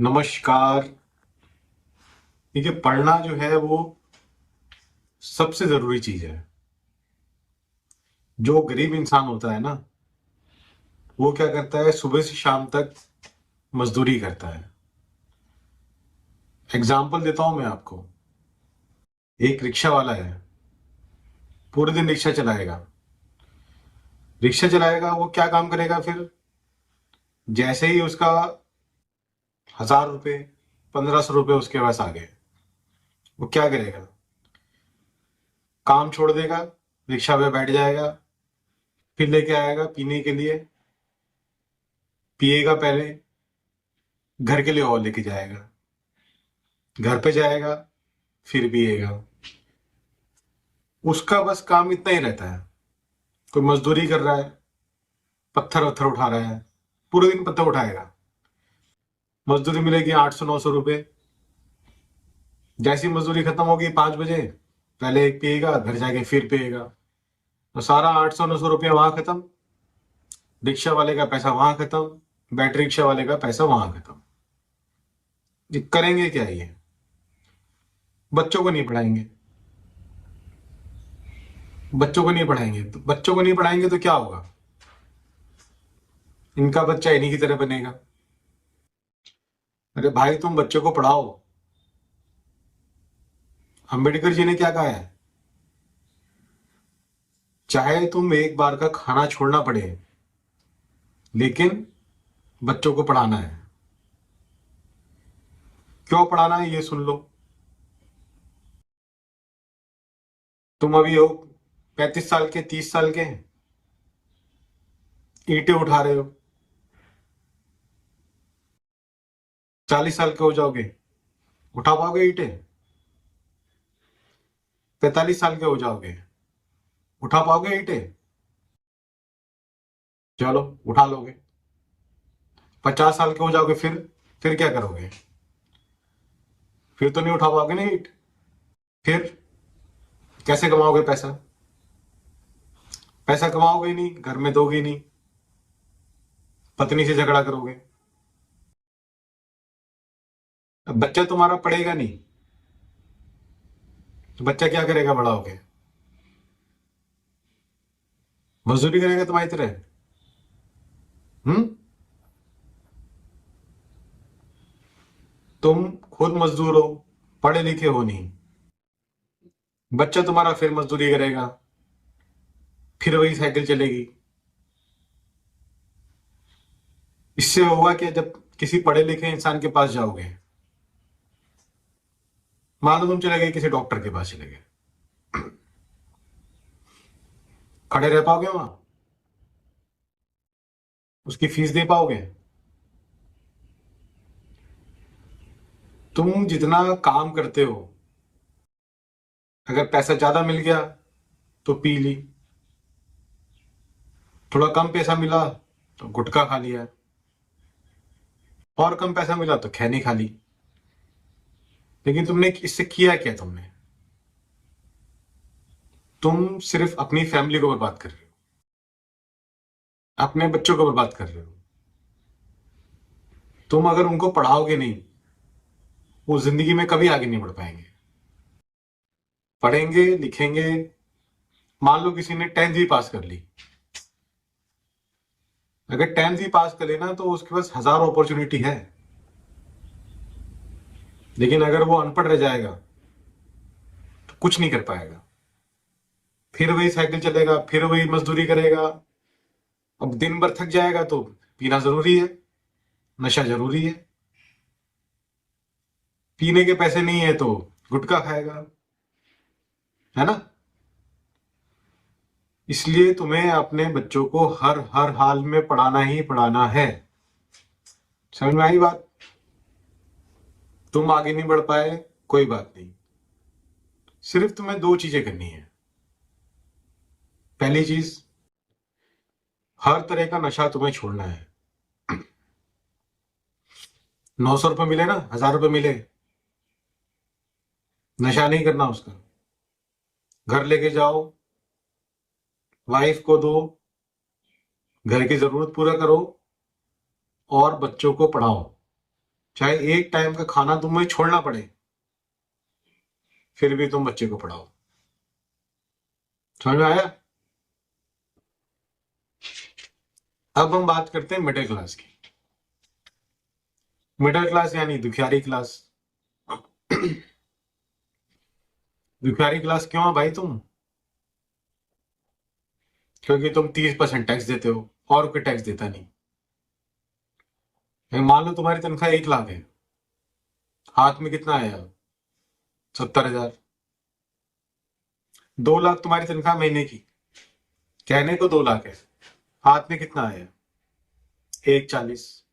नमस्कार। देखिए, पढ़ना जो है वो सबसे जरूरी चीज है। जो गरीब इंसान होता है ना, वो क्या करता है, सुबह से शाम तक मजदूरी करता है। एग्जाम्पल देता हूं मैं आपको। एक रिक्शा वाला है, पूरे दिन रिक्शा चलाएगा। रिक्शा चलाएगा, वो क्या काम करेगा फिर? जैसे ही उसका 1,000 रुपये, 1,500 रुपये उसके पास आ गए, वो क्या करेगा? काम छोड़ देगा, रिक्शा पे बैठ जाएगा, फिर लेके आएगा पीने के लिए, पिएगा पहले, घर के लिए और लेके जाएगा, घर पे जाएगा, फिर पिएगा। उसका बस काम इतना ही रहता है। कोई मजदूरी कर रहा है, पत्थर वत्थर उठा रहा है, पूरे दिन पत्थर उठाएगा, मजदूरी मिलेगी 800-900 रुपये। जैसी मजदूरी खत्म होगी 5 बजे, पहले एक पिएगा, घर जाके फिर पिएगा, तो सारा 800-900 रुपये वहां खत्म। रिक्शा वाले का पैसा वहां खत्म, बैटरी रिक्शा वाले का पैसा वहां खत्म। ये करेंगे क्या ये? बच्चों को नहीं पढ़ाएंगे। बच्चों को नहीं पढ़ाएंगे तो क्या होगा? इनका बच्चा इन्हीं की तरह बनेगा। अरे भाई, तुम बच्चों को पढ़ाओ। अंबेडकर जी ने क्या कहा है? चाहे तुम एक बार का खाना छोड़ना पड़े, लेकिन बच्चों को पढ़ाना है। क्यों पढ़ाना है ये सुन लो। तुम अभी हो 35 साल के, 30 साल के, ईंटें उठा रहे हो। 40 साल के हो जाओगे, उठा पाओगे ईंटें? 45 साल के हो जाओगे, उठा पाओगे ईंटें? चलो, उठा लोगे। 50 साल के हो जाओगे, फिर क्या करोगे? फिर तो नहीं उठा पाओगे ना ईंट। फिर कैसे कमाओगे पैसा? पैसा कमाओगे ही नहीं, घर में दोगे ही नहीं, पत्नी से झगड़ा करोगे। अब बच्चा तुम्हारा पढ़ेगा नहीं, तो बच्चा क्या करेगा बड़ा होके? मजदूरी करेगा तुम्हारी तरह। हम्म। तुम खुद मजदूर हो, पढ़े लिखे हो नहीं। बच्चा तुम्हारा फिर मजदूरी करेगा, फिर वही साइकिल चलेगी। इससे होगा कि जब किसी पढ़े लिखे इंसान के पास जाओगे, मान लो तुम चले गए किसी डॉक्टर के पास चले गए, खड़े रह पाओगे वहां? उसकी फीस दे पाओगे? तुम जितना काम करते हो, अगर पैसा ज्यादा मिल गया तो पी ली, थोड़ा कम पैसा मिला तो गुटखा खा लिया, और कम पैसा मिला तो खैनी खा ली। लेकिन तुमने इससे किया क्या? तुम सिर्फ अपनी फैमिली को बर्बाद कर रहे हो, अपने बच्चों को बर्बाद कर रहे हो। तुम अगर उनको पढ़ाओगे नहीं, वो जिंदगी में कभी आगे नहीं बढ़ पाएंगे। पढ़ेंगे लिखेंगे, मान लो किसी ने 10th भी पास कर ली, अगर 10th भी पास कर लेना तो उसके पास हजारों अपॉर्चुनिटी है। लेकिन अगर वो अनपढ़ रह जाएगा तो कुछ नहीं कर पाएगा, फिर वही साइकिल चलेगा, फिर वही मजदूरी करेगा। अब दिन भर थक जाएगा तो पीना जरूरी है, नशा जरूरी है। पीने के पैसे नहीं है तो गुटखा खाएगा, है ना? इसलिए तुम्हें अपने बच्चों को हर हर हाल में पढ़ाना ही पढ़ाना है। समझ में आई बात? तुम आगे नहीं बढ़ पाए, कोई बात नहीं। सिर्फ तुम्हें दो चीजें करनी है। पहली चीज, हर तरह का नशा तुम्हें छोड़ना है। 900 रुपये मिले ना, 1,000 रुपये मिले, नशा नहीं करना उसका। घर लेके जाओ, वाइफ को दो, घर की जरूरत पूरा करो, और बच्चों को पढ़ाओ। चाहे एक टाइम का खाना तुम्हें छोड़ना पड़े, फिर भी तुम बच्चे को पढ़ाओ। समझ में आया? अब हम बात करते हैं मिडिल क्लास की। मिडिल क्लास यानी दुखियारी क्लास। दुखियारी क्लास क्यों है भाई तुम? क्योंकि तुम 30% टैक्स देते हो और कोई टैक्स देता नहीं। मान लो तुम्हारी तनख्वाह 1 लाख है, हाथ में कितना आया? 70,000। 2 लाख तुम्हारी तनख्वाह महीने की, कहने को 2 लाख है, हाथ में कितना आया? 1,40।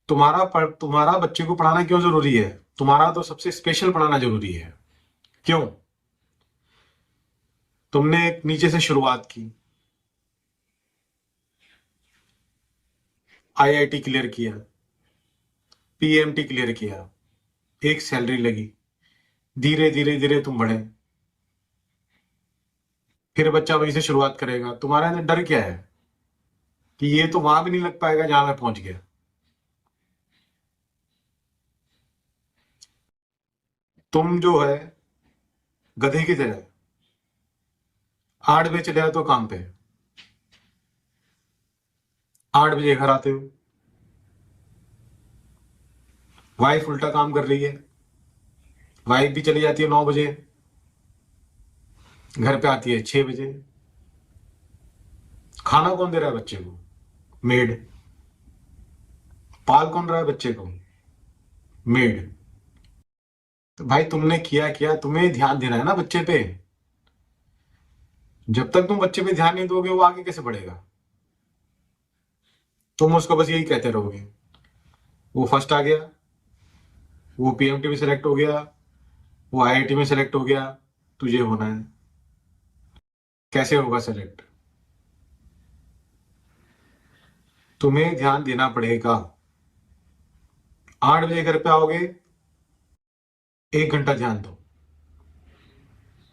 तुम्हारा बच्चे को पढ़ाना क्यों जरूरी है? तुम्हारा तो सबसे स्पेशल पढ़ाना जरूरी है। क्यों? तुमने एक नीचे से शुरुआत की, आईआईटी क्लियर किया, पीएमटी क्लियर किया, एक सैलरी लगी, धीरे धीरे धीरे तुम बढ़े। फिर बच्चा वहीं से शुरुआत करेगा। तुम्हारे अंदर डर क्या है कि ये तो वहां भी नहीं लग पाएगा जहां मैं पहुंच गया? तुम जो है गधे की तरह 8 बजे चले जाते हो काम पे, 8 बजे घर आते हो, वाइफ उल्टा काम कर रही है, वाइफ भी चली जाती है 9 बजे, घर पे आती है 6 बजे। खाना कौन दे रहा है बच्चे को? मेड। पाल कौन रहा है बच्चे को? मेड। तो भाई तुमने किया क्या? तुम्हें ध्यान देना है ना बच्चे पे। जब तक तुम बच्चे पे ध्यान नहीं दोगे वो आगे कैसे बढ़ेगा? तुम उसको बस यही कहते रहोगे, वो फर्स्ट आ गया, वो पीएमटी में सेलेक्ट हो गया, वो आईआईटी में सेलेक्ट हो गया, तुझे होना है। कैसे होगा सेलेक्ट? तुम्हें ध्यान देना पड़ेगा। 8 बजे घर पे आओगे, 1 घंटा ध्यान दो।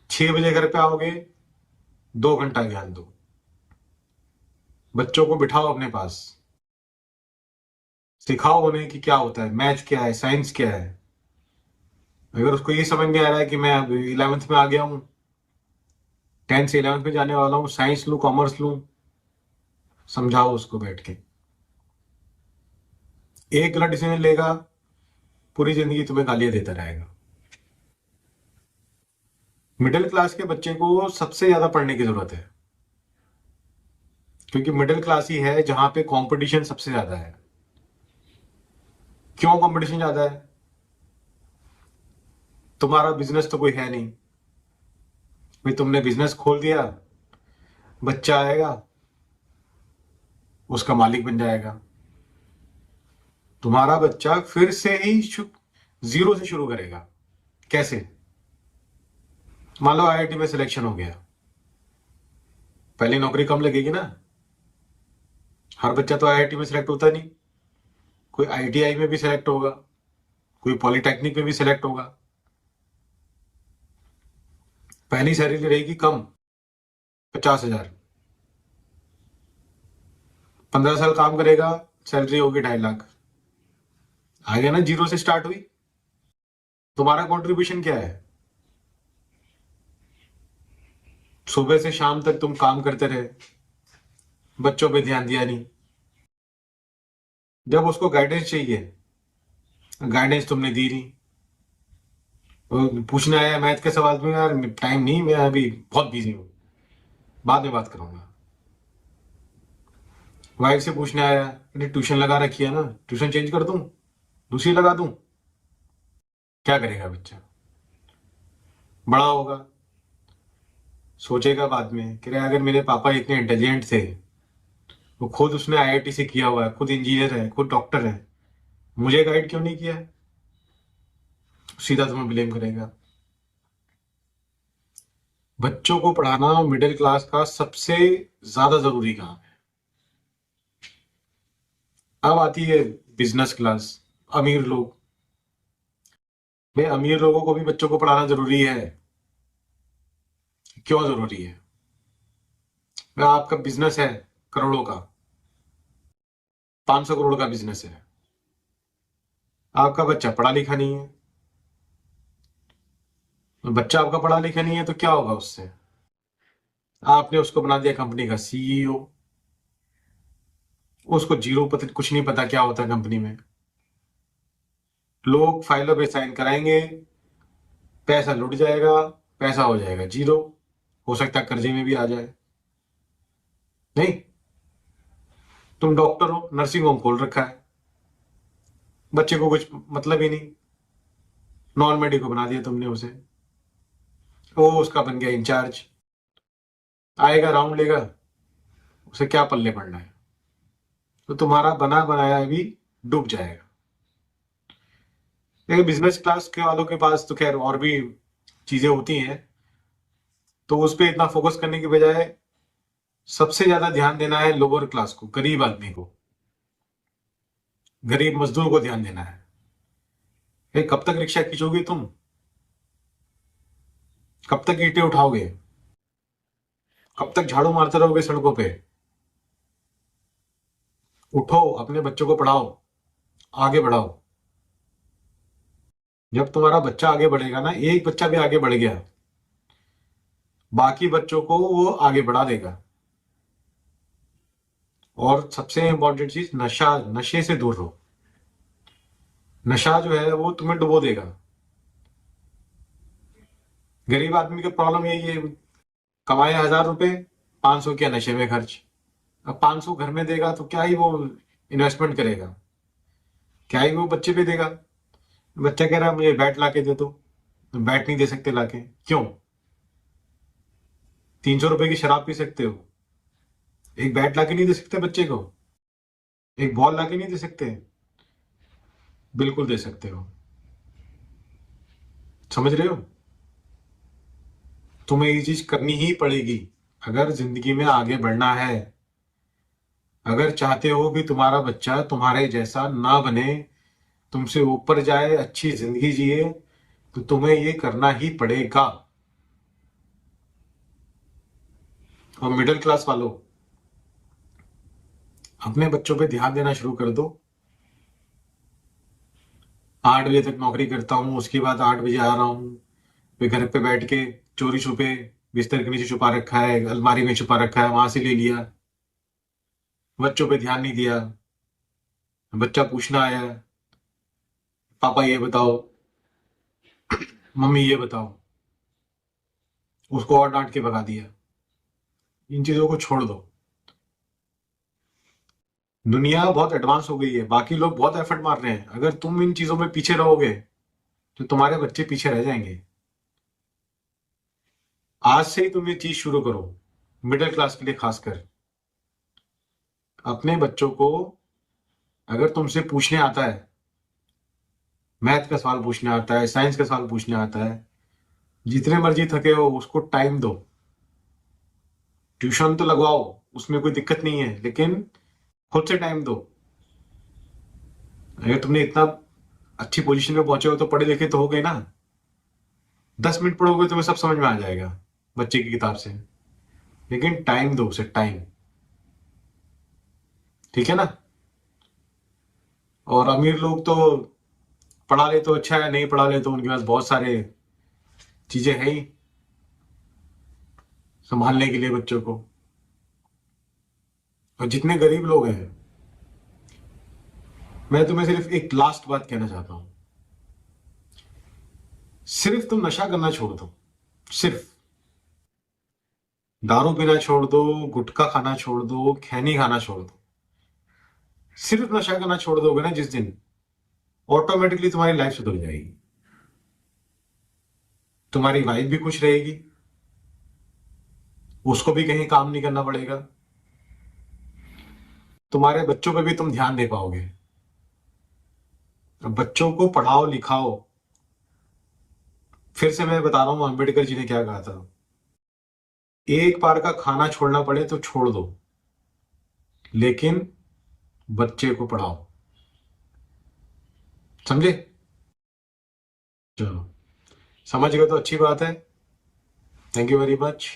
6 बजे घर पे आओगे, 2 घंटा ध्यान दो। बच्चों को बिठाओ अपने पास, सिखाओ उन्हें कि क्या होता है, मैथ क्या है, साइंस क्या है। अगर उसको ये समझ में आ रहा है कि मैं अब 11th में आ गया हूँ, 10th से 11th में जाने वाला हूँ, साइंस लूँ कॉमर्स लूँ, समझाओ उसको बैठ के। एक गलत डिसीजन लेगा, पूरी जिंदगी तुम्हें गालियां देता रहेगा। मिडिल क्लास के बच्चे को सबसे ज्यादा पढ़ने की जरूरत है, क्योंकि मिडिल क्लास ही है जहां पे कंपटीशन सबसे ज्यादा है। क्यों कंपटीशन ज्यादा है? तुम्हारा बिजनेस तो कोई है नहीं, भाई तुमने बिजनेस खोल दिया, बच्चा आएगा, उसका मालिक बन जाएगा। तुम्हारा बच्चा फिर से ही जीरो से शुरू करेगा। कैसे? मान लो आईआईटी में सिलेक्शन हो गया, पहली नौकरी कम लगेगी ना। हर बच्चा तो आईआईटी में सिलेक्ट होता नहीं, कोई आईटीआई में भी सिलेक्ट होगा, कोई पॉलिटेक्निक में भी सिलेक्ट होगा। पहली सैलरी रहेगी कम, 50,000। 15 साल काम करेगा, सैलरी होगी 2.5 लाख। आगे ना, जीरो से स्टार्ट हुई। तुम्हारा कंट्रीब्यूशन क्या है? सुबह से शाम तक तुम काम करते रहे, बच्चों पे ध्यान दिया नहीं। जब उसको गाइडेंस चाहिए, गाइडेंस तुमने दी नहीं। वो पूछने आया मैथ के सवाल में, यार टाइम नहीं, मैं अभी बहुत बिजी हूँ, बाद में बात करूंगा। वाइफ से पूछने आया, अरे ट्यूशन लगा रखी है ना, ट्यूशन चेंज कर दूं, दूसरी लगा दूं? क्या करेगा बच्चा? बड़ा होगा, सोचेगा बाद में कि अगर मेरे पापा इतने इंटेलिजेंट थे, वो खुद उसने आईआईटी से किया हुआ है, खुद इंजीनियर है, खुद डॉक्टर है, मुझे गाइड क्यों नहीं किया? सीधा तुम्हें ब्लेम करेगा। बच्चों को पढ़ाना मिडिल क्लास का सबसे ज्यादा जरूरी काम है। अब आती है बिजनेस क्लास, अमीर लोग। भाई अमीर लोगों को भी बच्चों को पढ़ाना जरूरी है। क्यों जरूरी है? भाई आपका बिजनेस है करोड़ों का, 500 करोड़ का बिजनेस है, आपका बच्चा पढ़ा लिखा नहीं है। बच्चा आपका पढ़ा लिखा नहीं है तो क्या होगा उससे? आपने उसको बना दिया कंपनी का सीईओ, उसको जीरो पता कुछ नहीं पता क्या होता है कंपनी में। लोग फाइलों पे साइन कराएंगे, पैसा लुट जाएगा, पैसा हो जाएगा जीरो, हो सकता है कर्जे में भी आ जाए। नहीं, तुम डॉक्टर हो, नर्सिंग होम खोल रखा है, बच्चे को कुछ मतलब ही नहीं, नॉन मेडिको बना दिया तुमने उसे, वो उसका बन गया इंचार्ज, आएगा राउंड लेगा, उसे क्या पल्ले पड़ना है, तो तुम्हारा बना बनाया भी डूब जाएगा। देखिए, बिजनेस क्लास के वालों के पास तो खैर और भी चीजें होती हैं, तो उस पर इतना फोकस करने की बजाय सबसे ज्यादा ध्यान देना है लोअर क्लास को, गरीब आदमी को, गरीब मजदूर को ध्यान देना है। कब तक रिक्शा खींचोगे तुम? कब तक ईंटें उठाओगे? कब तक झाड़ू मारते रहोगे सड़कों पे? उठो, अपने बच्चों को पढ़ाओ, आगे बढ़ाओ। जब तुम्हारा बच्चा आगे बढ़ेगा ना, एक बच्चा भी आगे बढ़ गया, बाकी बच्चों को वो आगे बढ़ा देगा। और सबसे इंपॉर्टेंट चीज, नशा, नशे से दूर रहो। नशा जो है वो तुम्हें डुबो देगा। गरीब आदमी की प्रॉब्लम यही है, कमाए 1,000 रुपए, 500 किया नशे में खर्च। अब 500 घर में देगा तो क्या ही वो इन्वेस्टमेंट करेगा, क्या ही वो बच्चे पे देगा। बच्चा कह रहा है मुझे बैट ला के दे दो, तो बैट नहीं दे सकते लाके, क्यों? 300 रुपए की शराब पी सकते हो, एक बैट लाके नहीं दे सकते बच्चे को? एक बॉल लाके नहीं दे सकते? बिल्कुल दे सकते हो। समझ रहे हो? तुम्हें ये चीज करनी ही पड़ेगी अगर जिंदगी में आगे बढ़ना है। अगर चाहते हो कि तुम्हारा बच्चा तुम्हारे जैसा ना बने, तुमसे ऊपर जाए, अच्छी जिंदगी जिए, तो तुम्हें ये करना ही पड़ेगा। और मिडिल क्लास वालों, अपने बच्चों पे ध्यान देना शुरू कर दो। 8 बजे तक नौकरी करता हूँ, उसके बाद 8 बजे आ रहा हूँ, फिर घर पे बैठ के चोरी छुपे बिस्तर के नीचे छुपा रखा है, अलमारी में छुपा रखा है, वहां से ले लिया, बच्चों पे ध्यान नहीं दिया। बच्चा पूछना आया, पापा ये बताओ, मम्मी ये बताओ, उसको और डांट के भगा दिया। इन चीजों को छोड़ दो। दुनिया बहुत एडवांस हो गई है, बाकी लोग बहुत एफर्ट मार रहे हैं, अगर तुम इन चीजों में पीछे रहोगे तो तुम्हारे बच्चे पीछे रह जाएंगे। आज से ही तुम ये चीज शुरू करो, मिडिल क्लास के लिए खासकर। अपने बच्चों को अगर तुमसे पूछने आता है, मैथ का सवाल पूछने आता है, साइंस का सवाल पूछने आता है, जितने मर्जी थके हो उसको टाइम दो। ट्यूशन तो लगवाओ, उसमें कोई दिक्कत नहीं है, लेकिन खुद से टाइम दो। अगर तुमने इतना अच्छी पोजीशन में पहुंचे हो तो पढ़े लिखे तो हो गए ना। 10 मिनट पढ़ोगे तुम्हें सब समझ में आ जाएगा बच्चे की किताब से, लेकिन टाइम दो उसे, टाइम। ठीक है ना? और अमीर लोग तो पढ़ा ले तो अच्छा है, नहीं पढ़ा ले तो उनके पास बहुत सारे चीजें हैं ही संभालने के लिए बच्चों को। और जितने गरीब लोग हैं, मैं तुम्हें सिर्फ एक लास्ट बात कहना चाहता हूं, सिर्फ तुम नशा करना छोड़ दो। सिर्फ दारू पीना छोड़ दो, गुटखा खाना छोड़ दो, खैनी खाना छोड़ दो। सिर्फ नशा करना छोड़ दोगे ना जिस दिन, ऑटोमेटिकली तुम्हारी लाइफ सुधर जाएगी। तुम्हारी वाइफ भी खुश रहेगी, उसको भी कहीं काम नहीं करना पड़ेगा, तुम्हारे बच्चों पे भी तुम ध्यान दे पाओगे। बच्चों को पढ़ाओ लिखाओ। फिर से मैं बता रहा हूं अंबेडकर जी ने क्या कहा था, एक बार का खाना छोड़ना पड़े तो छोड़ दो, लेकिन बच्चे को पढ़ाओ। समझे? चलो, समझ गए तो अच्छी बात है। Thank you very much.